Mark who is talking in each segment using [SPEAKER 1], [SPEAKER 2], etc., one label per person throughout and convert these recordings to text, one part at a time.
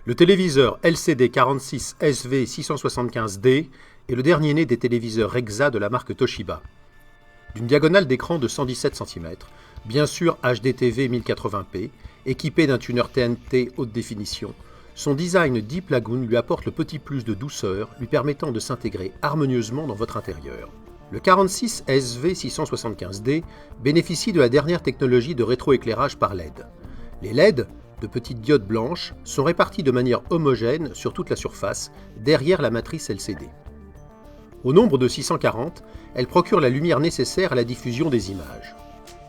[SPEAKER 1] Le téléviseur LCD 46 SV675D est le dernier né des téléviseurs Rexa de la marque Toshiba. D'une diagonale d'écran de 117 cm, bien sûr HDTV 1080p, équipé d'un tuner TNT haute définition, son design Deep Lagoon lui apporte le petit plus de douceur, lui permettant de s'intégrer harmonieusement dans votre intérieur. Le 46 SV675D bénéficie de la dernière technologie de rétroéclairage par LED. Les LED, de petites diodes blanches, sont réparties de manière homogène sur toute la surface, derrière la matrice LCD. Au nombre de 640, elles procurent la lumière nécessaire à la diffusion des images.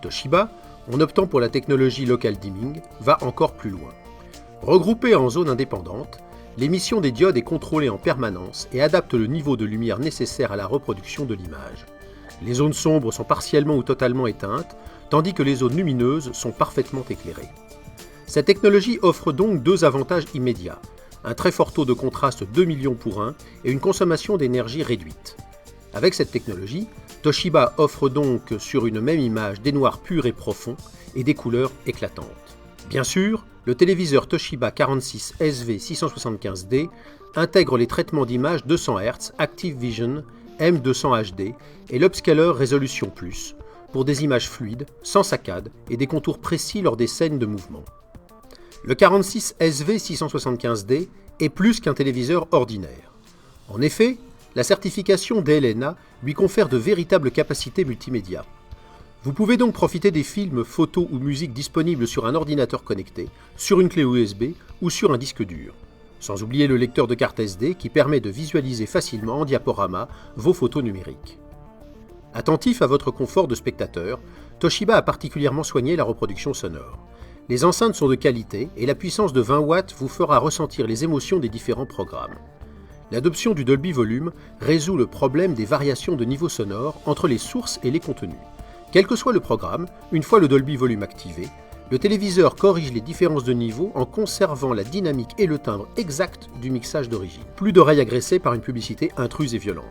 [SPEAKER 1] Toshiba, en optant pour la technologie local dimming, va encore plus loin. Regroupée en zones indépendantes, l'émission des diodes est contrôlée en permanence et adapte le niveau de lumière nécessaire à la reproduction de l'image. Les zones sombres sont partiellement ou totalement éteintes, tandis que les zones lumineuses sont parfaitement éclairées. Cette technologie offre donc deux avantages immédiats, un très fort taux de contraste 2 millions pour 1 et une consommation d'énergie réduite. Avec cette technologie, Toshiba offre donc sur une même image des noirs purs et profonds et des couleurs éclatantes. Bien sûr, le téléviseur Toshiba 46 SV675D intègre les traitements d'image 200 Hz Active Vision M200 HD et l'Upscaler Resolution Plus pour des images fluides, sans saccades et des contours précis lors des scènes de mouvement. Le 46 SV675D est plus qu'un téléviseur ordinaire. En effet, la certification DLNA lui confère de véritables capacités multimédia. Vous pouvez donc profiter des films, photos ou musiques disponibles sur un ordinateur connecté, sur une clé USB ou sur un disque dur. Sans oublier le lecteur de carte SD qui permet de visualiser facilement en diaporama vos photos numériques. Attentif à votre confort de spectateur, Toshiba a particulièrement soigné la reproduction sonore. Les enceintes sont de qualité et la puissance de 20 watts vous fera ressentir les émotions des différents programmes. L'adoption du Dolby Volume résout le problème des variations de niveau sonore entre les sources et les contenus. Quel que soit le programme, une fois le Dolby Volume activé, le téléviseur corrige les différences de niveau en conservant la dynamique et le timbre exact du mixage d'origine. Plus d'oreilles agressées par une publicité intruse et violente.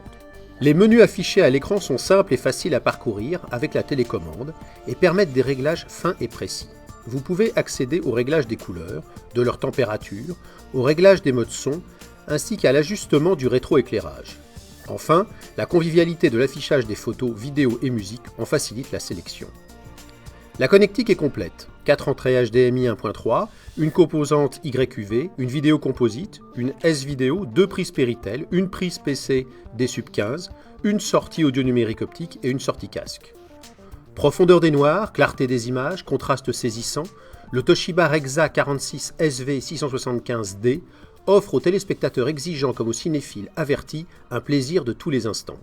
[SPEAKER 1] Les menus affichés à l'écran sont simples et faciles à parcourir avec la télécommande et permettent des réglages fins et précis. Vous pouvez accéder au réglage des couleurs, de leur température, au réglage des modes son, ainsi qu'à l'ajustement du rétroéclairage. Enfin, la convivialité de l'affichage des photos, vidéos et musique en facilite la sélection. La connectique est complète. 4 entrées HDMI 1.3, une composante YQV, une vidéo composite, une S-Vidéo, 2 prises Péritel, une prise PC D-Sub15, une sortie audio numérique optique et une sortie casque. Profondeur des noirs, clarté des images, contraste saisissant, le Toshiba Rexa 46 SV675D offre aux téléspectateurs exigeants comme aux cinéphiles avertis un plaisir de tous les instants.